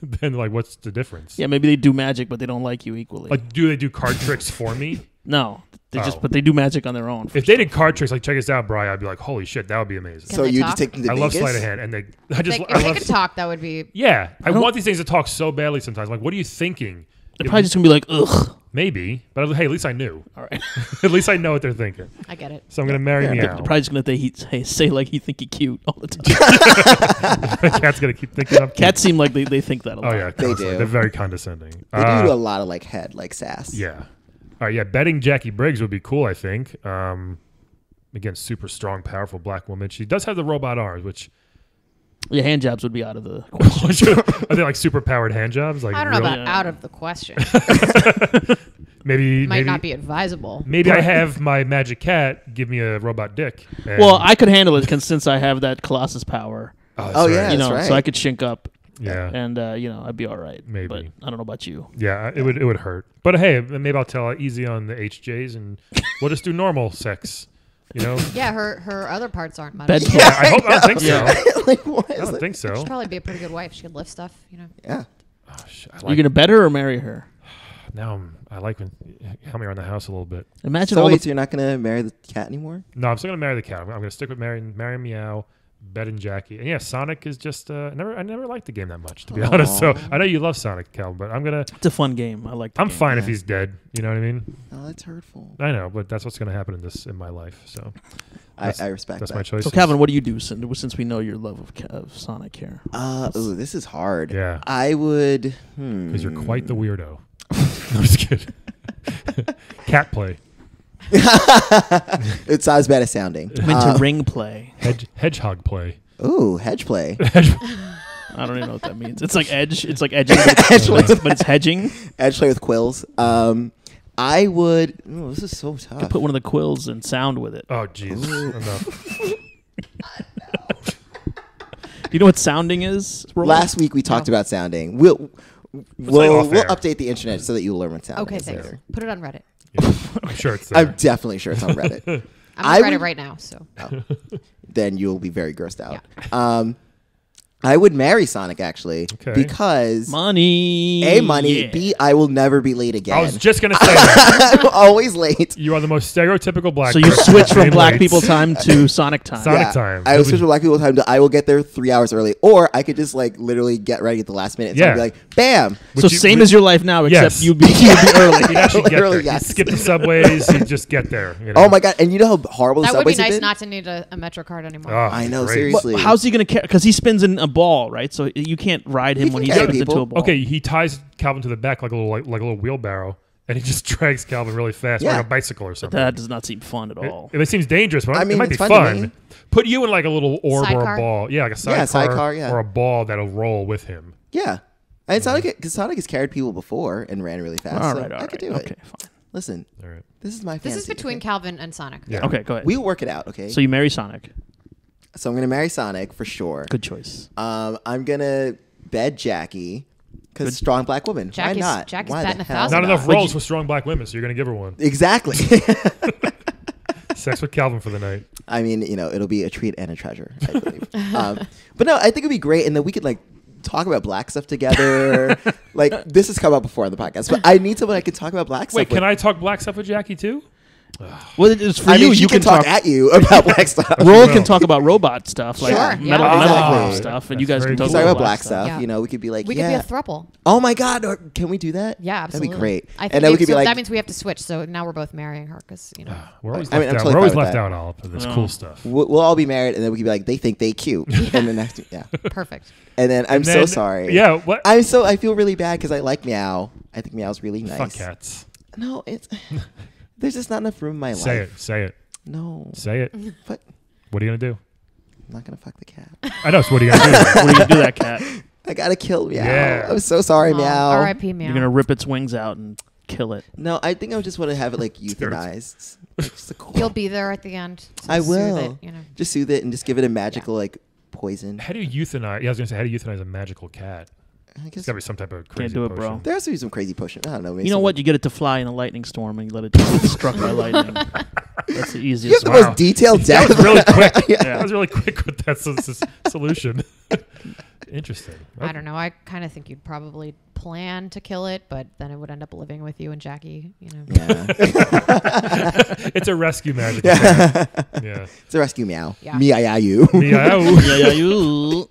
Then like, what's the difference? Yeah, maybe they do magic, but they don't like you equally. Like, do they do card tricks for me? no, they Oh. but they do magic on their own. If they did card tricks, like check us out, Bri, I'd be like, holy shit, that would be amazing. Can So they you talk? just take them to I love Vegas? sleight of hand, and I just Like, I if they love. could talk, that would be. Yeah, I don't- want these things to talk so badly sometimes. Like, what are you thinking? They're probably just gonna be like, ugh. Maybe, but hey, at least I knew. All right. At least I know what they're thinking. I get it. So I'm gonna marry Yeah, Meow. They're probably just gonna say like he think he cute all the time. The cat's gonna keep thinking I'm cute. Cats seem like they think that a lot. Oh yeah, They constantly. do. They're very condescending. They do a lot of like sass. Yeah. All right. Yeah. Betting Jackie Briggs would be cool. I think. Again, super strong, powerful black woman. She does have the robot arms, which Yeah, hand jobs would be out of the question. are they like super powered hand jobs? Like I don't know really? about out of the question. Maybe Might maybe not be advisable. maybe I have my magic cat give me a robot dick. and- Well, I could handle it since I have that Colossus power. that's Oh, right. yeah. You know, That's so right. I could shink up Yeah. and I'd be all right. Maybe. But I don't know about you. Yeah, it would hurt. But hey, maybe I'll tell her easy on the HJs and we'll just do normal sex. You know? Yeah, her other parts aren't much. Bed She'd Yeah, I don't think so. Yeah. Like what? I don't think so. probably be a pretty good wife. She could lift stuff, you know. Yeah. Oh, shit, I You're like, gonna bet her or marry her? now I like when help me around the house a little bit. Imagine So all wait, the so you're not gonna marry the cat anymore? No, I'm still gonna marry the cat. I'm gonna stick with marrying Meow, Bet and Jackie. And yeah, Sonic is just I never liked the game that much, to be honest. So I know you love Sonic, Cal, but It's a fun game. I like. The I'm game. fine if Yeah. he's dead. You know what I mean? Oh, that's hurtful. I know, but that's what's gonna happen in my life. So I respect that's that. my choice. So, Calvin, what do you do since we know your love of Sonic here? Ooh, this is hard. Yeah. I would. Because you're quite the weirdo. No, I'm just kidding. Cat play. It's not as bad as sounding. I'm into ring play. Hedgehog play. Ooh, hedge play. I don't even know what that means. It's like edge. It's like edging, but it's hedging. Edge play with quills. I would. Ooh, this is so You tough. could put one of the quills and sound with it. Oh, jeez. Enough. Do you know what sounding is? Roland? Last week we talked about sounding. We'll off air. update the internet so that you'll learn what sounding Okay, is thanks. later. Put it on Reddit. Yeah. I'm sure it's there. I'm definitely sure it's on Reddit. I'm I on Reddit would- right now, so Then you'll be very grossed out. I would marry Sonic actually Okay. because money. A, money, Yeah. B, I will never be late again. I was just going to say that. I'm always late. You are the most stereotypical black So you person. switch from Being black late. people time to Sonic time. Sonic time. I will switch from black people time to I will get there 3 hours early, or I could just like literally get ready at the last minute. So Yeah. I'd be like, bam. So Would you- same would- as your life now, except Yes. you'd be early. You'd actually get Literally, there. yes. You'd skip the subways. You'd just get there. You know? Oh my god! And you know how horrible the that would be subways have nice been? not to need a Metro card anymore. Oh, I know, great. seriously. But how's he gonna care? Because he spins in a ball, right? So you can't ride him He when can he carry spins into people. a ball. Okay, he ties Calvin to the back like a little wheelbarrow, and he just drags Calvin really fast, Yeah. like a bicycle or something. That does not seem fun at all. It seems dangerous, but I it mean, might be it's fun to me. fun. Put you in like a little orb or Sidecar? a ball. Yeah, like a sidecar, sidecar, yeah. or a ball that'll roll with him. Yeah. And Sonic has carried people before and ran really fast. All so right, all I right. could do it. Okay, fine. Listen, All right. this is my This fantasy. is between okay? Calvin and Sonic. Yeah. Okay, go ahead. We'll work it out, okay? So you marry Sonic. So I'm going to marry Sonic for sure. Good choice. I'm going to bed Jackie because Good. strong black woman. Jackie's- Why not? Jackie's Why batting the 1,000. hell Not enough Would roles you- for strong black women, so you're going to give her one. Exactly. Sex with Calvin for the night. I mean, it'll be a treat and a treasure, I believe. But no, I think it'd be great, and then we could like talk about black stuff together. Like this has come up before on the podcast, but I need someone I can talk about black stuff. Wait, can with. I talk black stuff with Jackie too? Well, it's for I you. mean, she You can talk at you about black stuff. Roll will. can talk about robot stuff, like Sure, metal, yeah. metal Exactly. stuff, and That's you guys very can cool. talk Talk about about black stuff. Yeah. We could be like, We yeah. could be a throuple. Oh my God, or can we do that? Yeah, absolutely. That'd be great. I think And then we could so be like, that means we have to switch. So now we're both marrying her because We're always I mean, left I'm out. totally We're always fine with left that. out all of this No. cool stuff. we'll all be married, and then we could be like, they think they cute, and then next, yeah. perfect. And then I'm And so then- sorry. Yeah, what? I feel really bad because I like Meow. I think Meow's really nice. Fuck cats. No, it's there's just not enough room in my Say life. it. Say it. No, Say it. but What are you going to do? I'm not gonna fuck the cat. I know. So what are you going to do? What are you gonna do, that cat? I gotta kill Meow. Yeah. I'm so sorry, Meow. R.I.P. Meow. You're gonna rip its wings out and kill it. No, I think I just want to have it like euthanized. Just a cool- You'll be there at the end. to I soothe will. it, Just soothe it and just give it a magical like poison. How do you euthanize? Yeah, I was going to say, how do you euthanize a magical cat? I It's guess got to be some type of crazy do it, bro. potion. there has to be some crazy potion. I don't know. Maybe You know some- what? You get it to fly in a lightning storm and you let it get struck by lightning. That's the You have easiest the way. Wow. most detailed That death. was really quick. Yeah. That was really quick with that solution. Interesting. I don't know. I kind of think you'd probably plan to kill it, but then it would end up living with you and Jackie. Yeah. It's a rescue magic. Yeah. It's a rescue Meow. Yeah. Meow. Meow. Yeah, you.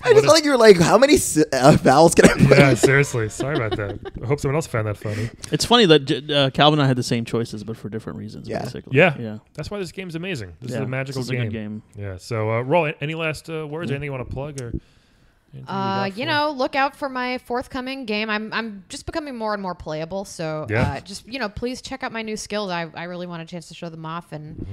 I just felt like you were like, how many vowels can I put? Yeah, seriously. Sorry about that. I hope someone else found that funny. It's funny that Calvin and I had the same choices, but for different reasons. Yeah. Basically. Yeah. Yeah. That's why this game's amazing. This Yeah, is a magical this is a game. good game. Yeah. So, Roll, any last words? Anything you want to plug or? anything you got for- Look out for my forthcoming game. I'm just becoming more and more playable. So Yeah. just please check out my new skills. I really want a chance to show them off, and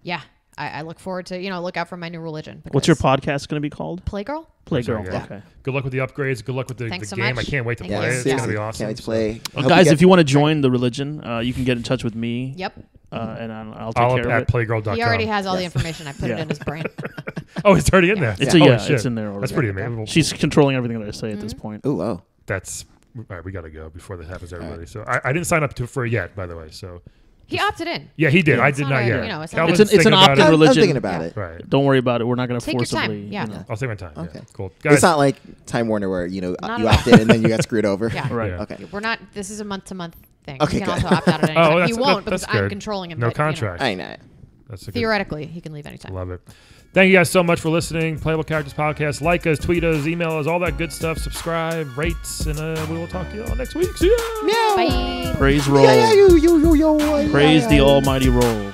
yeah, I look forward to look out for my new religion. What's your because podcast going to be called? Playgirl? Playgirl. Yeah. Okay. Good luck with the upgrades. Good luck with the Thanks so game. much. I can't wait to Thank play you. it. It's going to seriously. be awesome. Can't wait to So- play. Well, Hope guys, get- if you want to join the religion, you can get in touch with me. Yep. And I'll take All care up of at it. playgirl.com. He already has all the information. I put it Yeah. in his brain. Oh, it's already in there. It's Holy yeah, shit. it's in there already. That's pretty amazing. She's controlling everything that I say at this point. Ooh, oh. That's all right. We got to go before this happens, everybody. So I didn't sign up for it yet, by the way. So He opted in. yeah, he did. I It's did not not a- yet. you know, it's not- Calvin's It's an thinking about opt-in it. I'm religion. thinking about Yeah. it. Right. Don't worry about it. We're not going to Take your time. forcibly. Yeah. I'll take my time. Okay. Yeah. Cool. Guys, It's not like Time Warner where Not you at all. opt in and then you got screwed over. Yeah. Right. Yeah. Okay. We're not. This is a month-to-month thing. Okay, He can good. also opt out at any time. that's- He won't that's because I'm good. controlling him. No but, you know, contract. I know. That's a good. theoretically, he can leave anytime. Love it. Thank you guys so much for listening. Playable Characters Podcast. Like us, tweet us, email us, all that good stuff. Subscribe, rates, and we will talk to you all next week. See ya. Meow. Bye. Praise roll. Yeah, you. Praise the almighty roll.